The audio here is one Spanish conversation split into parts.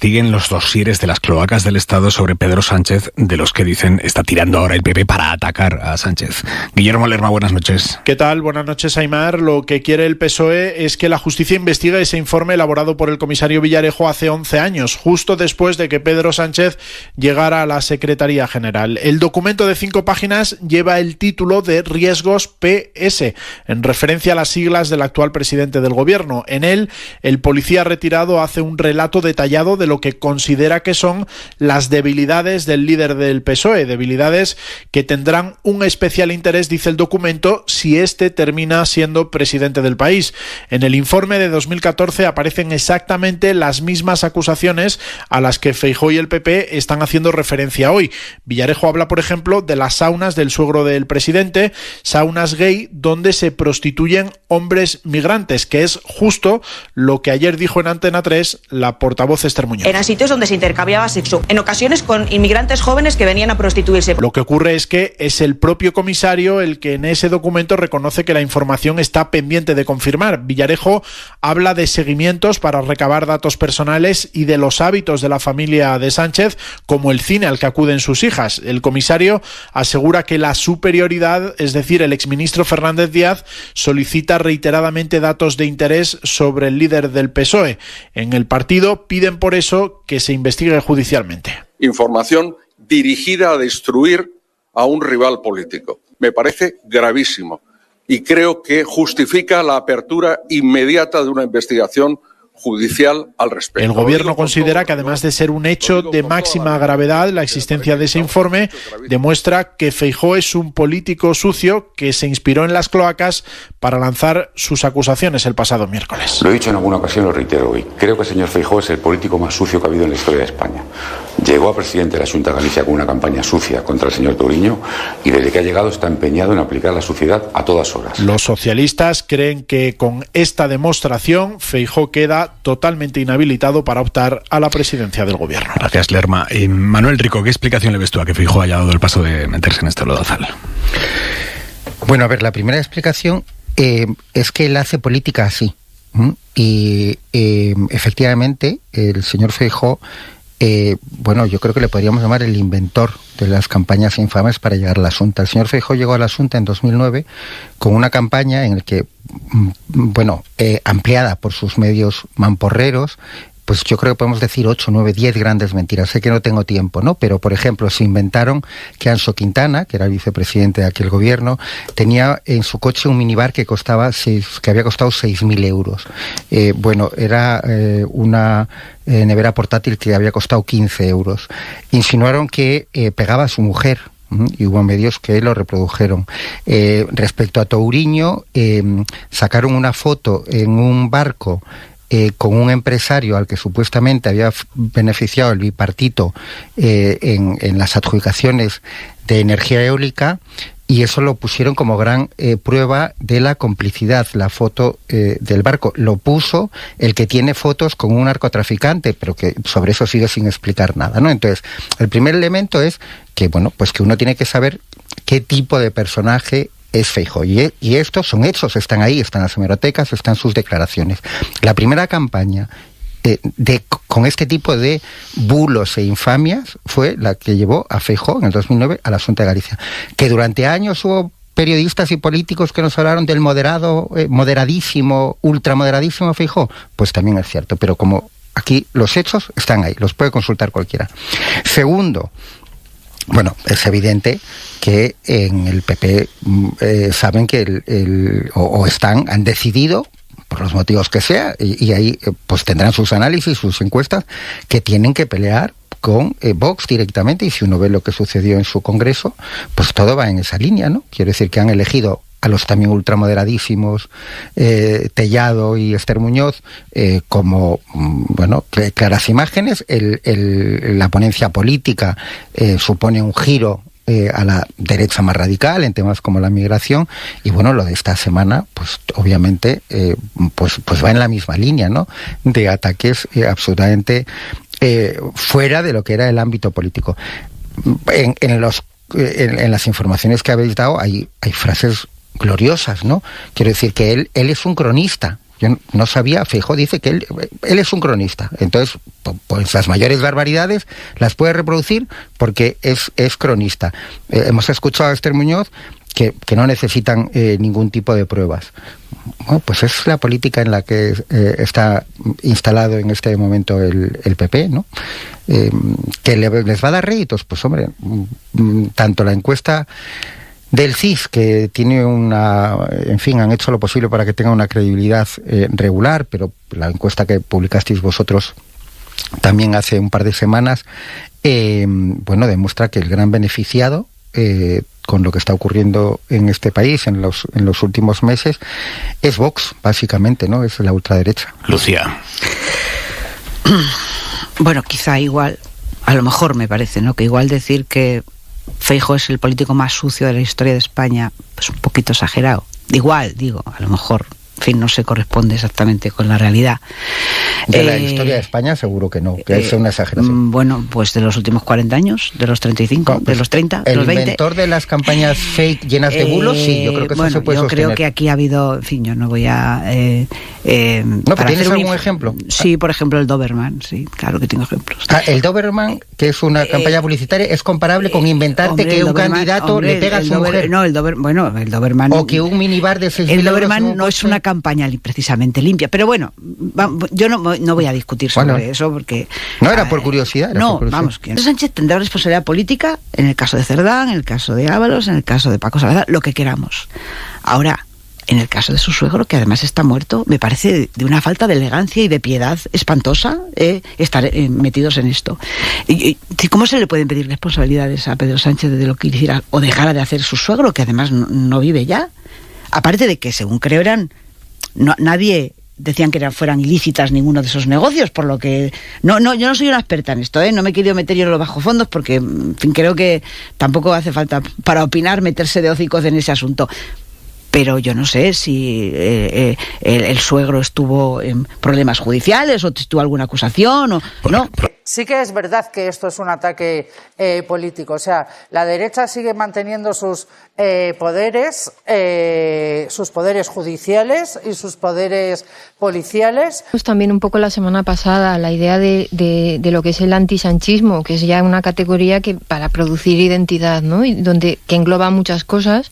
investiguen los dosieres de las cloacas del Estado sobre Pedro Sánchez, de los que dicen está tirando ahora el PP para atacar a Sánchez. Guillermo Lerma, buenas noches. ¿Qué tal? Buenas noches, Aimar. Lo que quiere el PSOE es que la justicia investigue ese informe elaborado por el comisario Villarejo hace 11 años, justo después de que Pedro Sánchez llegara a la Secretaría General. El documento de 5 páginas lleva el título de Riesgos PS, en referencia a las siglas del actual presidente del Gobierno. En él, el policía retirado hace un relato detallado de lo que considera que son las debilidades del líder del PSOE, debilidades que tendrán un especial interés, dice el documento, si este termina siendo presidente del país. En el informe de 2014 aparecen exactamente las mismas acusaciones a las que Feijóo y el PP están haciendo referencia hoy. Villarejo habla, por ejemplo, de las saunas del suegro del presidente, saunas gay donde se prostituyen hombres migrantes, que es justo lo que ayer dijo en Antena 3 la portavoz Esther Muñoz. Eran sitios donde se intercambiaba sexo, en ocasiones con inmigrantes jóvenes que venían a prostituirse. Lo que ocurre es que es el propio comisario el que en ese documento reconoce que la información está pendiente de confirmar. Villarejo habla de seguimientos para recabar datos personales y de los hábitos de la familia de Sánchez, como el cine al que acuden sus hijas. El comisario asegura que la superioridad, es decir, el exministro Fernández Díaz, solicita reiteradamente datos de interés sobre el líder del PSOE. En el partido piden por eso que se investigue judicialmente. Información dirigida a destruir a un rival político. Me parece gravísimo y creo que justifica la apertura inmediata de una investigación judicial al respecto. El Gobierno considera que además de ser un hecho de máxima gravedad, la existencia de ese informe demuestra que Feijóo es un político sucio que se inspiró en las cloacas para lanzar sus acusaciones el pasado miércoles. Lo he dicho en alguna ocasión, lo reitero hoy. Creo que el señor Feijóo es el político más sucio que ha habido en la historia de España. Llegó a presidente de la Xunta de Galicia con una campaña sucia contra el señor Touriño y desde que ha llegado está empeñado en aplicar la suciedad a todas horas. Los socialistas creen que con esta demostración Feijóo queda totalmente inhabilitado para optar a la presidencia del Gobierno. Gracias, Lerma. Y Manuel Rico, ¿qué explicación le ves tú a que Feijóo haya dado el paso de meterse en este lodazal? Bueno, a ver, la primera explicación es que él hace política así. Y efectivamente el señor Feijóo, bueno, yo creo que le podríamos llamar el inventor de las campañas infames para llegar a la Xunta. El señor Feijóo llegó a la Xunta en 2009 con una campaña en la que, bueno, ampliada por sus medios mamporreros, pues yo creo que podemos decir 8, 9, 10 grandes mentiras. Sé que no tengo tiempo, ¿no? Pero, por ejemplo, se inventaron que Anxo Quintana, que era el vicepresidente de aquel gobierno, tenía en su coche un minibar que había costado 6.000 euros. Bueno, era una nevera portátil que había costado 15 euros. Insinuaron que pegaba a su mujer, y hubo medios que lo reprodujeron. Respecto a Touriño, sacaron una foto en un barco con un empresario al que supuestamente había beneficiado el bipartito en las adjudicaciones de energía eólica, y eso lo pusieron como gran prueba de la complicidad, la foto del barco. Lo puso el que tiene fotos con un narcotraficante, pero que sobre eso sigue sin explicar nada, ¿no? Entonces, el primer elemento es que, bueno, pues que uno tiene que saber qué tipo de personaje es Feijóo. Y estos son hechos, están ahí, están las hemerotecas, están sus declaraciones. La primera campaña con este tipo de bulos e infamias fue la que llevó a Feijóo en el 2009 a la Xunta de Galicia. Que durante años hubo periodistas y políticos que nos hablaron del moderadísimo, ultramoderadísimo Feijóo, pues también es cierto, pero como aquí los hechos están ahí, los puede consultar cualquiera. Segundo, bueno, es evidente que en el PP saben que han decidido, por los motivos que sea, y ahí pues tendrán sus análisis, sus encuestas, que tienen que pelear con Vox directamente, y si uno ve lo que sucedió en su congreso, pues todo va en esa línea, ¿no? Quiero decir que han elegido a los también ultramoderadísimos Tellado y Esther Muñoz como, bueno, claras imágenes. La ponencia política supone un giro a la derecha más radical en temas como la migración, y bueno, lo de esta semana pues obviamente pues va en la misma línea, ¿no? De ataques absolutamente fuera de lo que era el ámbito político. En las informaciones que habéis dado hay frases gloriosas, ¿no? Quiero decir que él es un cronista, Yo no sabía. Feijóo dice que él es un cronista, entonces pues las mayores barbaridades las puede reproducir porque es cronista. Hemos escuchado a Esther Muñoz que no necesitan ningún tipo de pruebas. Bueno, pues es la política en la que está instalado en este momento el PP, ¿no? Que les va a dar réditos, pues hombre, tanto la encuesta del CIS, que tiene en fin, han hecho lo posible para que tenga una credibilidad regular, pero la encuesta que publicasteis vosotros también hace un par de semanas, bueno, demuestra que el gran beneficiado con lo que está ocurriendo en este país en los últimos meses es Vox, básicamente, ¿no? Es la ultraderecha. Lucía. Bueno, quizá igual, a lo mejor me parece, ¿no? Que igual decir que Feijóo es el político más sucio de la historia de España, pues un poquito exagerado. Igual, digo, a lo mejor, en fin, no se corresponde exactamente con la realidad. De la historia de España seguro que no, que es una exageración. Bueno, pues de los últimos 40 años, de los 35, de los 30, de los 20. El inventor de las campañas fake llenas de bulos, sí, yo creo que eso se puede sostener. Yo creo que aquí ha habido, en fin, yo no voy a... ¿No, tienes algún ejemplo? Sí, por ejemplo, el Doberman, sí, claro que tengo ejemplos. El Doberman, que es una campaña publicitaria, es comparable con inventarte que un candidato le pega a su mujer. No, el Doberman... O que un minibar de 6.000 euros... El Doberman no es una campaña precisamente limpia, pero bueno, yo no voy a discutir sobre eso porque... No era por curiosidad. Vamos, que Sánchez tendrá responsabilidad política en el caso de Cerdán, en el caso de Ábalos, en el caso de Paco Salazar, lo que queramos. Ahora, en el caso de su suegro, que además está muerto, me parece de una falta de elegancia y de piedad espantosa estar metidos en esto. ¿Cómo se le pueden pedir responsabilidades a Pedro Sánchez de lo que hiciera o dejara de hacer su suegro, que además no vive ya? Aparte de que, según creo, nadie decían que fueran ilícitas ninguno de esos negocios, por lo que yo no soy una experta en esto, no me he querido meter yo en los bajos porque, en fin, creo que tampoco hace falta para opinar meterse de hocicos en ese asunto. Pero yo no sé si el suegro estuvo en problemas judiciales o tuvo alguna acusación o no. Sí que es verdad que esto es un ataque político. O sea, la derecha sigue manteniendo sus poderes judiciales y sus poderes policiales. Pues también un poco la semana pasada la idea de lo que es el antisanchismo, que es ya una categoría que para producir identidad, ¿no? Y que engloba muchas cosas.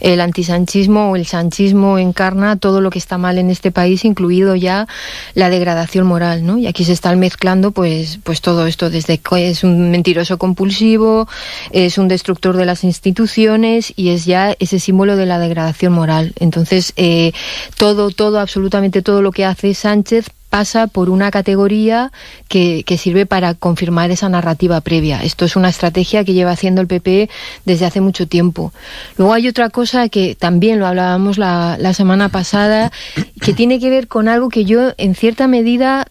El antisanchismo o el sanchismo encarna todo lo que está mal en este país, incluido ya la degradación moral, ¿no? Y aquí se están mezclando pues todo esto, desde que es un mentiroso compulsivo, es un destructor de las instituciones y es ya ese símbolo de la degradación moral. Entonces, absolutamente todo lo que hace Sánchez pasa por una categoría que sirve para confirmar esa narrativa previa. Esto es una estrategia que lleva haciendo el PP desde hace mucho tiempo. Luego hay otra cosa que también lo hablábamos la semana pasada, que tiene que ver con algo que yo en cierta medida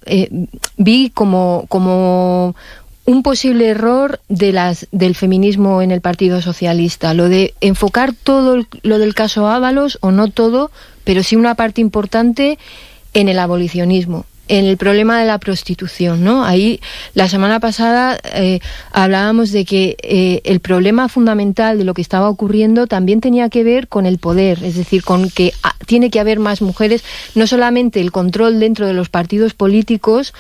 vi como un posible error del feminismo en el Partido Socialista, lo de enfocar todo lo del caso Ábalos, o no todo, pero sí una parte importante en el abolicionismo, en el problema de la prostitución, ¿no? Ahí, la semana pasada hablábamos de que el problema fundamental de lo que estaba ocurriendo también tenía que ver con el poder, es decir, con que tiene que haber más mujeres, no solamente el control dentro de los partidos políticos,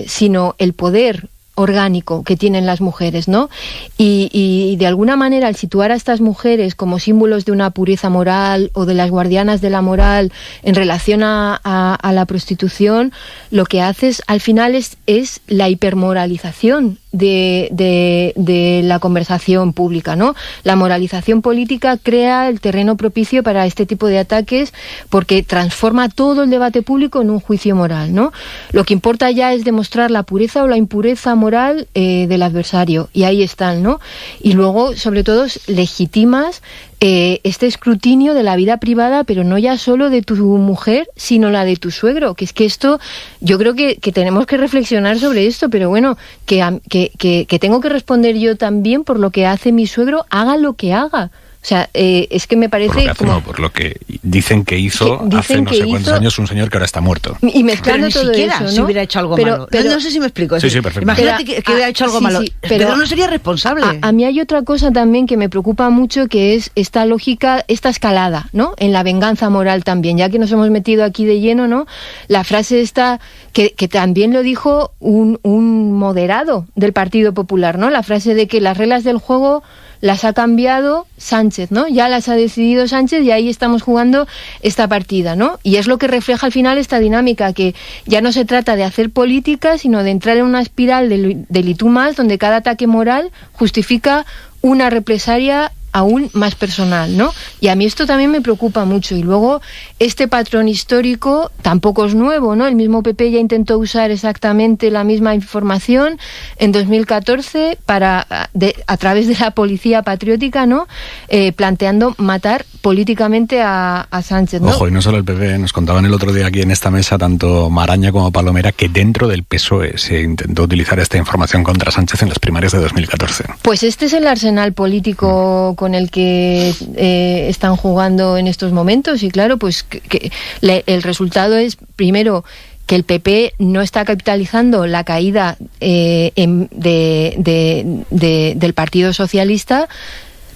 sino el poder orgánico que tienen las mujeres, ¿no? Y de alguna manera, al situar a estas mujeres como símbolos de una pureza moral o de las guardianas de la moral en relación a la prostitución, lo que haces al final es la hipermoralización de la conversación pública, ¿no? La moralización política crea el terreno propicio para este tipo de ataques porque transforma todo el debate público en un juicio moral, ¿no? Lo que importa ya es demostrar la pureza o la impureza moral del adversario, y ahí están, ¿no? Y luego, sobre todo, legitimas este escrutinio de la vida privada, pero no ya solo de tu mujer, sino la de tu suegro, que es que esto, yo creo que tenemos que reflexionar sobre esto, pero bueno, que tengo que responder yo también por lo que hace mi suegro, haga lo que haga. O sea, es que me parece... Por lo que hace, como... no, por lo que dicen que hizo hace no sé cuántos años un señor que ahora está muerto. Y mezclando pero ni todo siquiera eso, ¿no? si hubiera hecho algo malo. Pero, no sé si me explico. Sí, perfecto. Imagínate que hubiera hecho algo malo. Pero no sería responsable. A mí hay otra cosa también que me preocupa mucho, que es esta lógica, esta escalada, ¿no? En la venganza moral también, ya que nos hemos metido aquí de lleno, ¿no? La frase esta, que también lo dijo un moderado del Partido Popular, ¿no? La frase de que las reglas del juego las ha cambiado Sánchez, ¿no? Ya las ha decidido Sánchez y ahí estamos jugando esta partida, ¿no? Y es lo que refleja al final esta dinámica, que ya no se trata de hacer política, sino de entrar en una espiral del y tú más, donde cada ataque moral justifica una represalia aún más personal, ¿no? Y a mí esto también me preocupa mucho. Y luego, este patrón histórico tampoco es nuevo, ¿no? El mismo PP ya intentó usar exactamente la misma información en 2014 a través de la policía patriótica, ¿no? Planteando matar políticamente a Sánchez, ¿no? Ojo, y no solo el PP, nos contaban el otro día aquí en esta mesa, tanto Maraña como Palomera, que dentro del PSOE se intentó utilizar esta información contra Sánchez en las primarias de 2014. Pues este es el arsenal político con el que están jugando en estos momentos, y claro, pues el resultado es, primero, que el PP no está capitalizando la caída del Partido Socialista.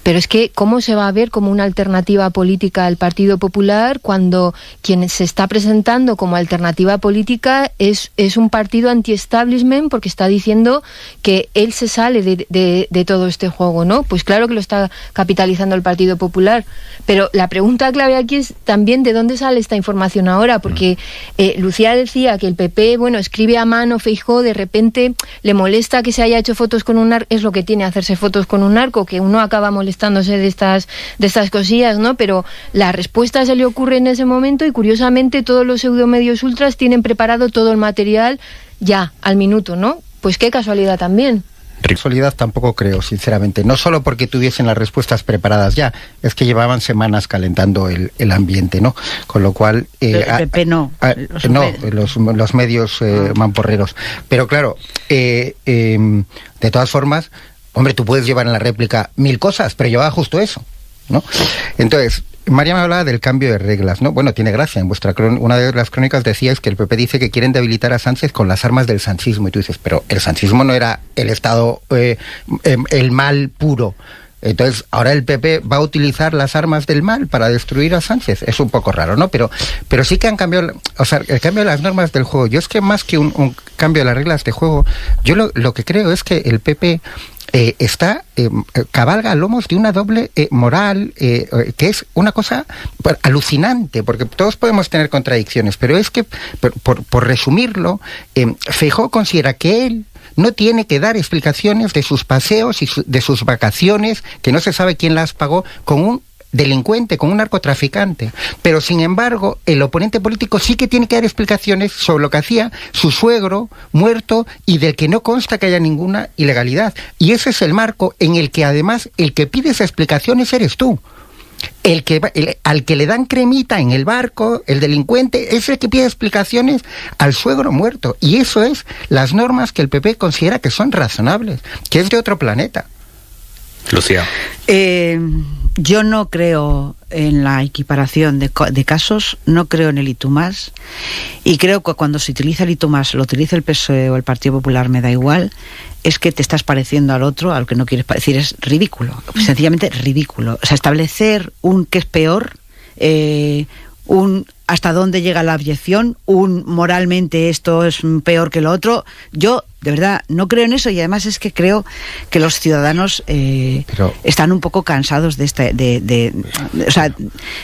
Pero es que, ¿cómo se va a ver como una alternativa política al Partido Popular cuando quien se está presentando como alternativa política es un partido anti-establishment, porque está diciendo que él se sale de todo este juego, ¿no? Pues claro que lo está capitalizando el Partido Popular. Pero la pregunta clave aquí es también de dónde sale esta información ahora, porque Lucía decía que el PP, bueno, escribe a mano, Feijóo, de repente le molesta que se haya hecho fotos con un narco, es lo que tiene hacerse fotos con un narco, que uno acaba molestándose de estas cosillas, ¿no? Pero la respuesta se le ocurre en ese momento y curiosamente todos los pseudomedios ultras tienen preparado todo el material ya, al minuto, ¿no? Pues qué casualidad también. Casualidad tampoco creo, sinceramente. No solo porque tuviesen las respuestas preparadas ya, es que llevaban semanas calentando el ambiente, ¿no? Con lo cual... el PP no. Los medios mamporreros. Pero claro, de todas formas... Hombre, tú puedes llevar en la réplica 1000 cosas, pero llevaba justo eso, ¿no? Entonces, María me hablaba del cambio de reglas, ¿no? Bueno, tiene gracia. En una de las crónicas decíais que el PP dice que quieren debilitar a Sánchez con las armas del sanchismo. Y tú dices, pero el sanchismo no era el Estado, el mal puro. Entonces, ahora el PP va a utilizar las armas del mal para destruir a Sánchez. Es un poco raro, ¿no? Pero sí que han cambiado, o sea, el cambio de las normas del juego. Yo es que más que un cambio de las reglas de juego, yo lo que creo es que el PP cabalga a lomos de una doble moral, que es una cosa alucinante, porque todos podemos tener contradicciones, pero es que, por resumirlo, Feijóo considera que él no tiene que dar explicaciones de sus paseos y de sus vacaciones, que no se sabe quién las pagó, con un delincuente, con un narcotraficante. Pero sin embargo, el oponente político sí que tiene que dar explicaciones sobre lo que hacía su suegro muerto y del que no consta que haya ninguna ilegalidad. Y ese es el marco en el que además el que pide esas explicaciones eres tú. Al que le dan cremita en el barco, el delincuente, es el que pide explicaciones al suegro muerto. Y eso es las normas que el PP considera que son razonables, que es de otro planeta. Lucía. Yo no creo en la equiparación de casos, no creo en el y tú más, y creo que cuando se utiliza el y tú más, lo utiliza el PSOE o el Partido Popular, me da igual, es que te estás pareciendo al otro, al que no quieres parecer. Es ridículo, sencillamente ridículo. O sea, establecer un que es peor, un hasta dónde llega la abyección, un moralmente esto es peor que lo otro. Yo, de verdad, no creo en eso, y además es que creo que los ciudadanos están un poco cansados de o sea,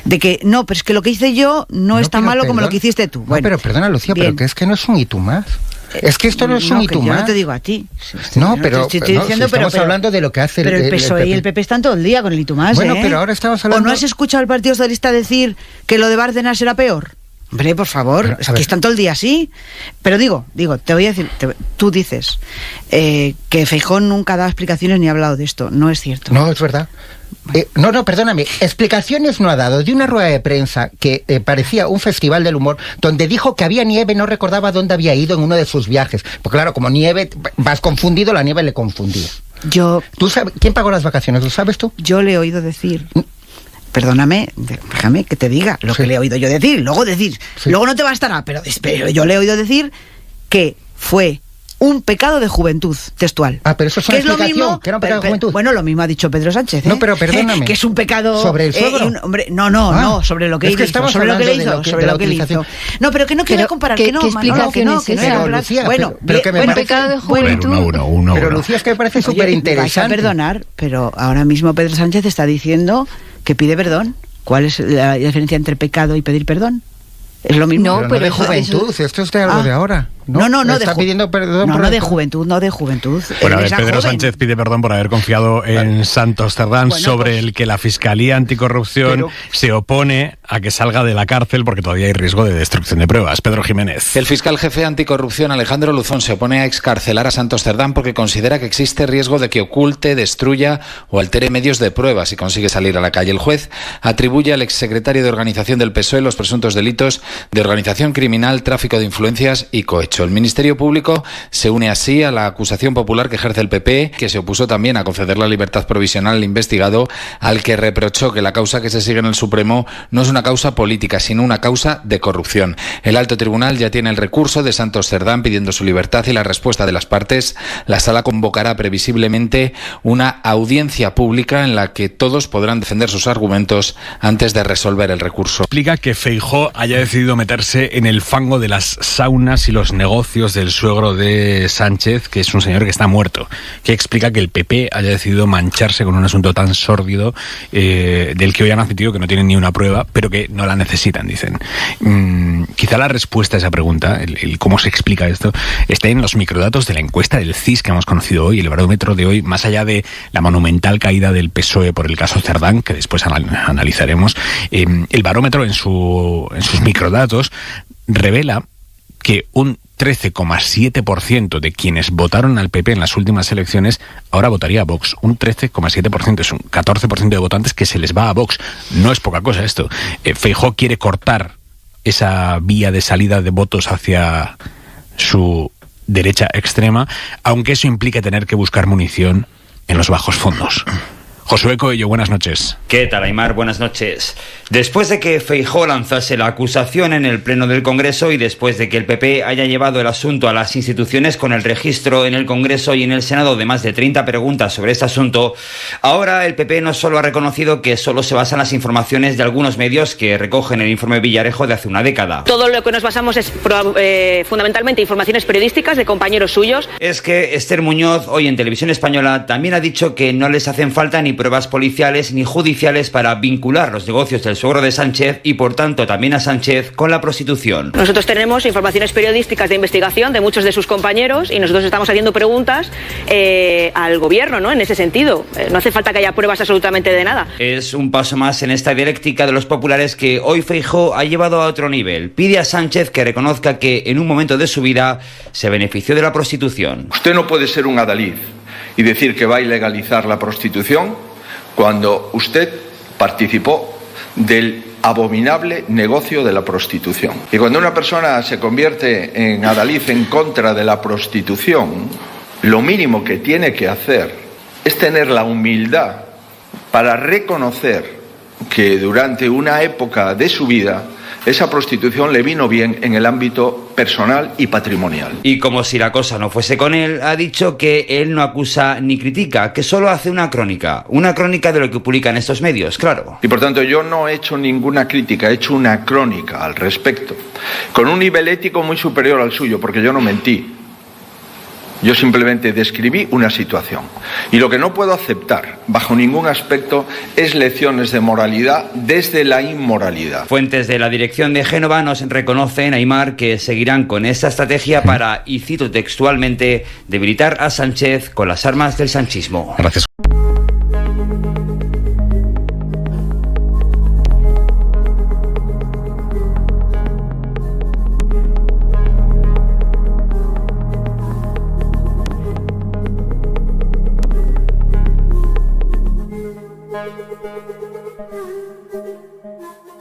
de que no, pero es que lo que hice yo no es tan malo como lo que hiciste tú. Bueno, pero perdona, Lucía, bien. Pero que es que no es un y tú más. Es que esto no es un y tú más. Yo no te digo a ti. Estamos hablando de lo que hace pero el PSOE y el PP están todo el día con el y tú más. Bueno, pero ahora estamos hablando... ¿O no has escuchado al Partido Socialista decir que lo de Bárcenas era peor? Hombre, por favor, es que están todo el día así. Pero digo, te voy a decir, tú dices que Feijóo nunca da explicaciones ni ha hablado de esto. No es cierto. No, es verdad. No, perdóname, explicaciones no ha dado. De una rueda de prensa que parecía un festival del humor, donde dijo que había nieve, no recordaba dónde había ido en uno de sus viajes. Porque claro, como nieve, vas confundido, la nieve le confundía. ¿Tú sabes quién pagó las vacaciones? ¿Lo sabes tú? Yo le he oído decir... Perdóname, déjame que te diga lo que le he oído yo decir, luego no te bastará, pero yo le he oído decir que fue un pecado de juventud, textual. Pero eso es una explicación, que era un pecado de juventud. Bueno, lo mismo ha dicho Pedro Sánchez, ¿eh? No, pero perdóname. Que es un pecado... ¿Sobre el suegro? No, sobre lo que hizo. Sobre lo que le hizo. No, pero que no quiero comparar, que no, ¿qué explicación es esa? Lucía, bueno, pero que me parece... pecado de juventud. Pero Lucía, es que me parece súper interesante. Vais a perdonar, pero ahora mismo Pedro Sánchez está diciendo que pide perdón. ¿Cuál es la diferencia entre pecado y pedir perdón? Es lo mismo. No, pero de juventud, esto es de algo de ahora. No, está pidiendo perdón. No, de juventud. Bueno, a ver, Pedro Sánchez pide perdón por haber confiado en Santos Cerdán, sobre el que la Fiscalía Anticorrupción se opone a que salga de la cárcel porque todavía hay riesgo de destrucción de pruebas. Pedro Jiménez. El fiscal jefe anticorrupción Alejandro Luzón se opone a excarcelar a Santos Cerdán porque considera que existe riesgo de que oculte, destruya o altere medios de prueba si consigue salir a la calle. El juez atribuye al exsecretario de Organización del PSOE los presuntos delitos de organización criminal, tráfico de influencias y cohecho. El Ministerio Público se une así a la acusación popular que ejerce el PP, que se opuso también a conceder la libertad provisional al investigado, al que reprochó que la causa que se sigue en el Supremo no es una causa política, sino una causa de corrupción. El alto tribunal ya tiene el recurso de Santos Cerdán pidiendo su libertad y la respuesta de las partes. La sala convocará previsiblemente una audiencia pública en la que todos podrán defender sus argumentos antes de resolver el recurso. Explica que Feijóo haya decidido meterse en el fango de las saunas y los negocios del suegro de Sánchez, que es un señor que está muerto, que explica que el PP haya decidido mancharse con un asunto tan sórdido del que hoy han admitido que no tienen ni una prueba, pero que no la necesitan, dicen. Quizá la respuesta a esa pregunta, el cómo se explica esto, está en los microdatos de la encuesta del CIS que hemos conocido hoy, el barómetro de hoy, más allá de la monumental caída del PSOE por el caso Cerdán, que después analizaremos. El barómetro en sus microdatos revela que un 13,7% de quienes votaron al PP en las últimas elecciones ahora votaría a Vox. Un 13,7%, es un 14% de votantes que se les va a Vox. No es poca cosa esto. Feijóo quiere cortar esa vía de salida de votos hacia su derecha extrema, aunque eso implique tener que buscar munición en los bajos fondos. Josué Coello, buenas noches. ¿Qué tal, Aimar? Buenas noches. Después de que Feijóo lanzase la acusación en el Pleno del Congreso y después de que el PP haya llevado el asunto a las instituciones con el registro en el Congreso y en el Senado de más de 30 preguntas sobre este asunto, ahora el PP no solo ha reconocido que solo se basan las informaciones de algunos medios que recogen el informe Villarejo de hace una década. Todo lo que nos basamos es fundamentalmente informaciones periodísticas de compañeros suyos. Es que Esther Muñoz, hoy en Televisión Española, también ha dicho que no les hacen falta ni pruebas policiales ni judiciales para vincular los negocios del suegro de Sánchez y por tanto también a Sánchez con la prostitución. Nosotros tenemos informaciones periodísticas de investigación de muchos de sus compañeros y nosotros estamos haciendo preguntas al gobierno, ¿no? En ese sentido. No hace falta que haya pruebas absolutamente de nada. Es un paso más en esta dialéctica de los populares que hoy Feijóo ha llevado a otro nivel. Pide a Sánchez que reconozca que en un momento de su vida se benefició de la prostitución. Usted no puede ser un adalid y decir que va a ilegalizar la prostitución cuando usted participó del abominable negocio de la prostitución. Y cuando una persona se convierte en adalid en contra de la prostitución, lo mínimo que tiene que hacer es tener la humildad para reconocer que durante una época de su vida esa prostitución le vino bien en el ámbito personal y patrimonial. Y como si la cosa no fuese con él, ha dicho que él no acusa ni critica, que solo hace una crónica de lo que publican estos medios, claro. Y por tanto yo no he hecho ninguna crítica, he hecho una crónica al respecto, con un nivel ético muy superior al suyo, porque yo no mentí. Yo simplemente describí una situación. Y lo que no puedo aceptar, bajo ningún aspecto, es lecciones de moralidad desde la inmoralidad. Fuentes de la dirección de Génova nos reconocen, Aimar, que seguirán con esta estrategia para, y cito textualmente, debilitar a Sánchez con las armas del sanchismo. Gracias.